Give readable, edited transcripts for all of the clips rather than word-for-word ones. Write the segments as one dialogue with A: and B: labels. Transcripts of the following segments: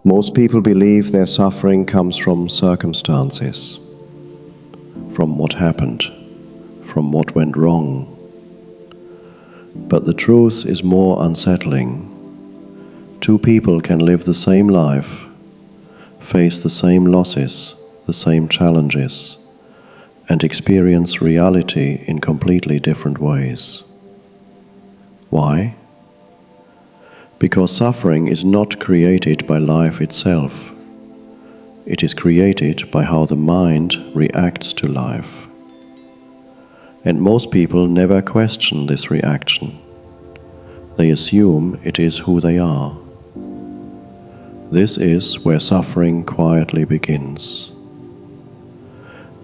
A: Most people believe their suffering comes from circumstances, from what happened, from what went wrong. But the truth is more unsettling. Two people can live the same life, face the same losses, the same challenges, and experience reality in completely different ways. Why? Because suffering is not created by life itself. It is created by how the mind reacts to life. And most people never question this reaction. They assume it is who they are. This is where suffering quietly begins.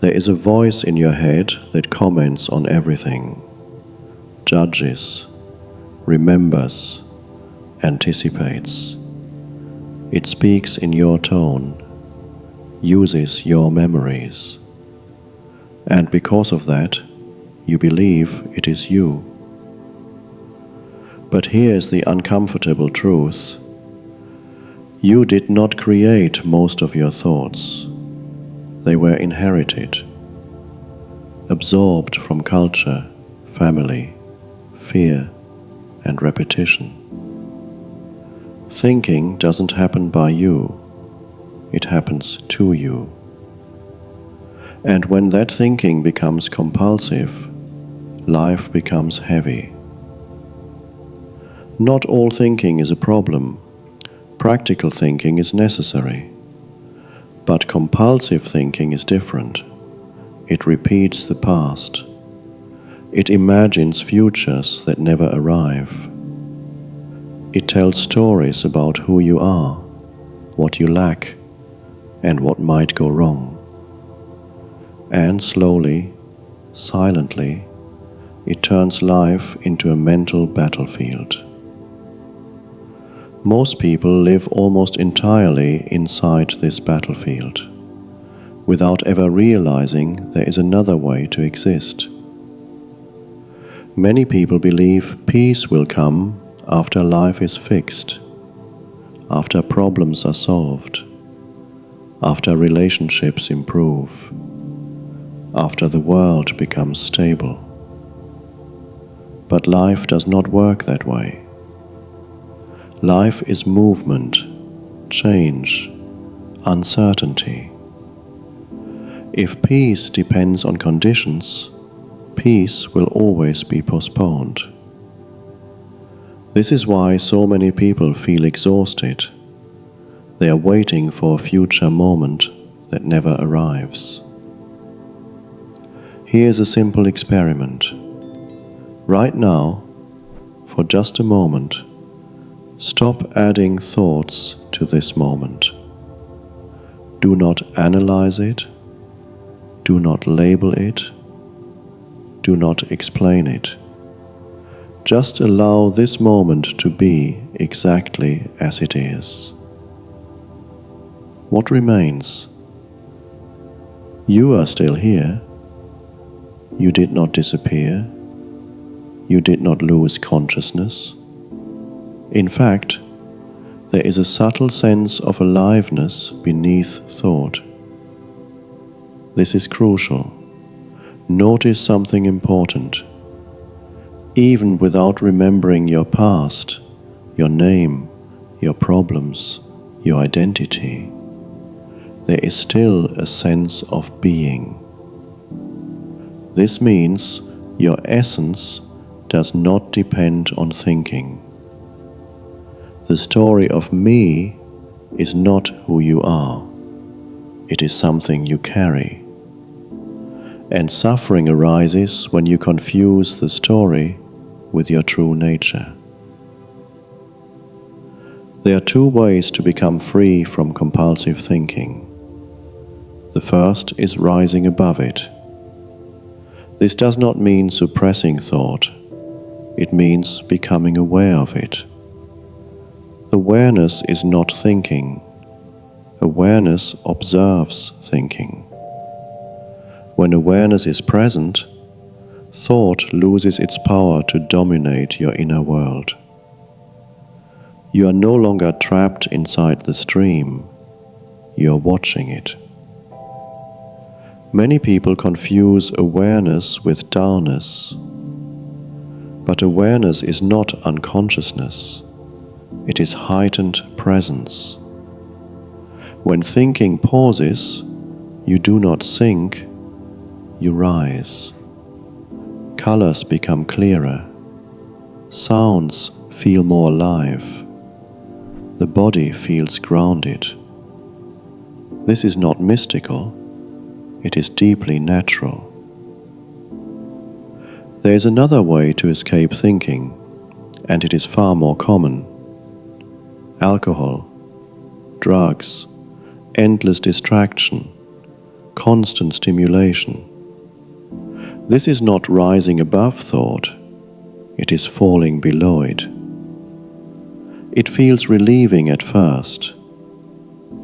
A: There is a voice in your head that comments on everything, judges, remembers, anticipates. It speaks in your tone, uses your memories. And because of that, you believe it is you. But here's the uncomfortable truth. You did not create most of your thoughts. They were inherited, absorbed from culture, family, fear, and repetition. Thinking doesn't happen by you, it happens to you. And when that thinking becomes compulsive, life becomes heavy. Not all thinking is a problem. Practical thinking is necessary. But compulsive thinking is different. It repeats the past. It imagines futures that never arrive. It tells stories about who you are, what you lack, and what might go wrong. And slowly, silently, it turns life into a mental battlefield. Most people live almost entirely inside this battlefield, without ever realizing there is another way to exist. Many people believe peace will come after life is fixed, after problems are solved, after relationships improve, after the world becomes stable. But life does not work that way. Life is movement, change, uncertainty. If peace depends on conditions, peace will always be postponed. This is why so many people feel exhausted. They are waiting for a future moment that never arrives. Here's a simple experiment. Right now, for just a moment, stop adding thoughts to this moment. Do not analyze it. Do not label it. Do not explain it. Just allow this moment to be exactly as it is. What remains? You are still here. You did not disappear. You did not lose consciousness. In fact, there is a subtle sense of aliveness beneath thought. This is crucial. Notice something important. Even without remembering your past, your name, your problems, your identity, there is still a sense of being. This means your essence does not depend on thinking. The story of me is not who you are. It is something you carry. And suffering arises when you confuse the story with your true nature. There are two ways to become free from compulsive thinking. The first is rising above it. This does not mean suppressing thought. It means becoming aware of it. Awareness is not thinking. Awareness observes thinking. When awareness is present, thought loses its power to dominate your inner world. You are no longer trapped inside the stream, you are watching it. Many people confuse awareness with dullness, but awareness is not unconsciousness, it is heightened presence. When thinking pauses, you do not sink, you rise. Colors become clearer, sounds feel more alive, the body feels grounded. This is not mystical, it is deeply natural. There is another way to escape thinking, and it is far more common. Alcohol, drugs, endless distraction, constant stimulation. This is not rising above thought, it is falling below it. It feels relieving at first,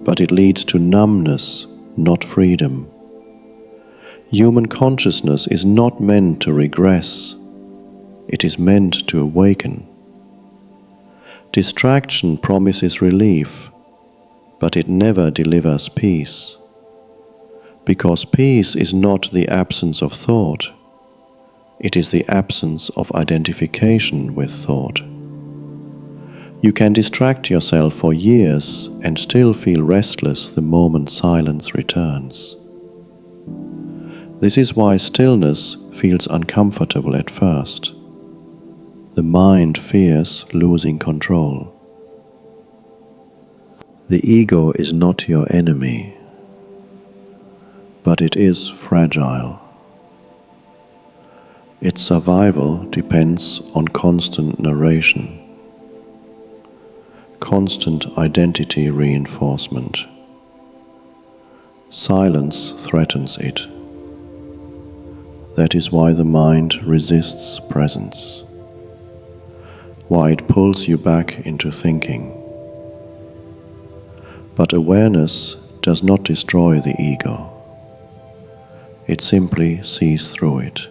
A: but it leads to numbness, not freedom. Human consciousness is not meant to regress, it is meant to awaken. Distraction promises relief, but it never delivers peace. Because peace is not the absence of thought, it is the absence of identification with thought. You can distract yourself for years and still feel restless the moment silence returns. This is why stillness feels uncomfortable at first. The mind fears losing control. The ego is not your enemy, but it is fragile. Its survival depends on constant narration, constant identity reinforcement. Silence threatens it. That is why the mind resists presence, why it pulls you back into thinking. But awareness does not destroy the ego. It simply sees through it.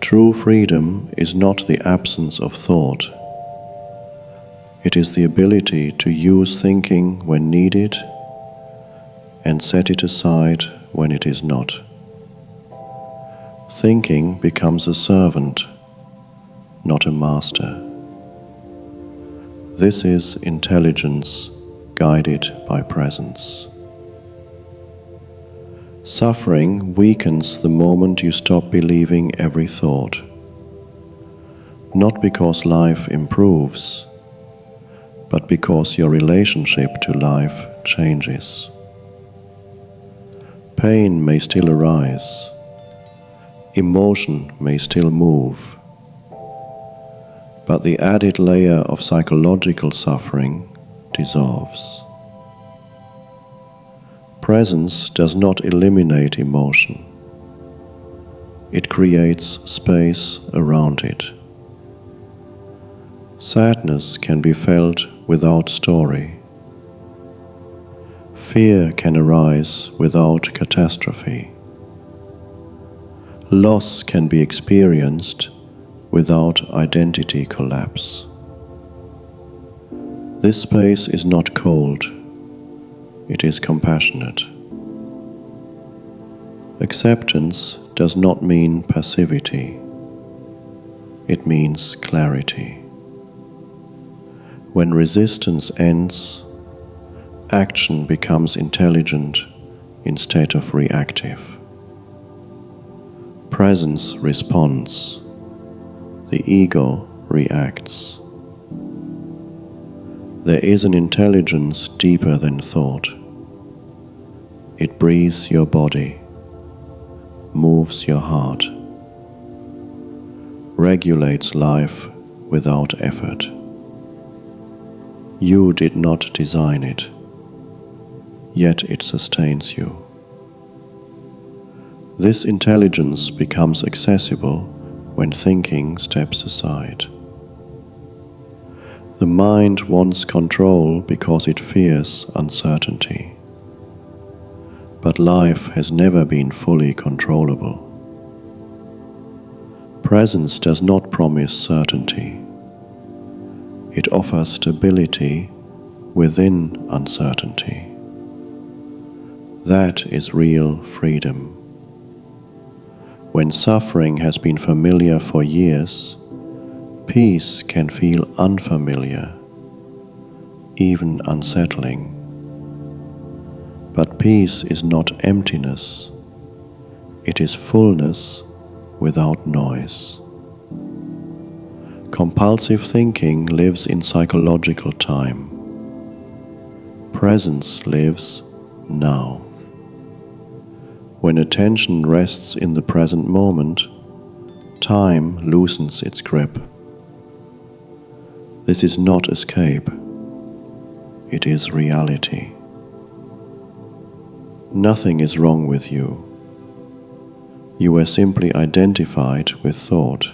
A: True freedom is not the absence of thought. It is the ability to use thinking when needed and set it aside when it is not. Thinking becomes a servant, not a master. This is intelligence guided by presence. Suffering weakens the moment you stop believing every thought, not because life improves, but because your relationship to life changes. Pain may still arise, emotion may still move, but the added layer of psychological suffering dissolves. Presence does not eliminate emotion. It creates space around it. Sadness can be felt without story. Fear can arise without catastrophe. Loss can be experienced without identity collapse. This space is not cold, it is compassionate. Acceptance does not mean passivity, it means clarity. When resistance ends, action becomes intelligent instead of reactive. Presence responds, the ego reacts. There is an intelligence deeper than thought. It breathes your body, moves your heart, regulates life without effort. You did not design it, yet it sustains you. This intelligence becomes accessible when thinking steps aside. The mind wants control because it fears uncertainty. But life has never been fully controllable. Presence does not promise certainty. It offers stability within uncertainty. That is real freedom. When suffering has been familiar for years, peace can feel unfamiliar, even unsettling. But peace is not emptiness. It is fullness without noise. Compulsive thinking lives in psychological time. Presence lives now. When attention rests in the present moment, time loosens its grip. This is not escape. It is reality. Nothing is wrong with you. You were simply identified with thought.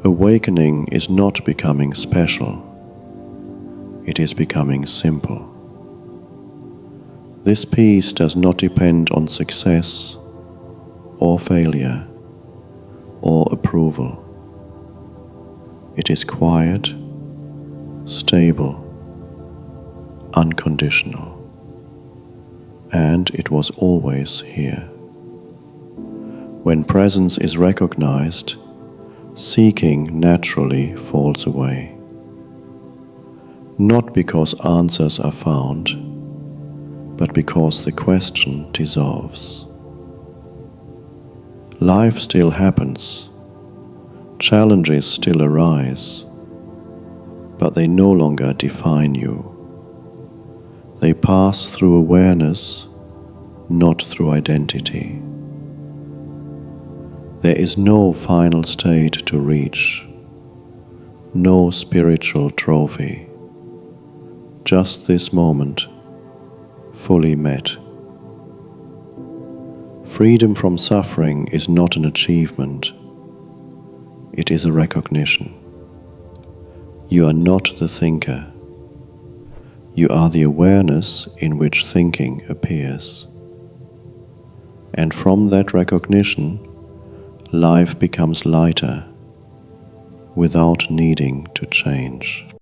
A: Awakening is not becoming special. It is becoming simple. This peace does not depend on success or failure or approval. It is quiet, stable, unconditional, and it was always here. When presence is recognized, seeking naturally falls away. Not because answers are found, but because the question dissolves. Life still happens, challenges still arise, but they no longer define you. They pass through awareness, not through identity. There is no final state to reach, no spiritual trophy, just this moment, fully met. Freedom from suffering is not an achievement, it is a recognition. You are not the thinker. You are the awareness in which thinking appears. And from that recognition, life becomes lighter without needing to change.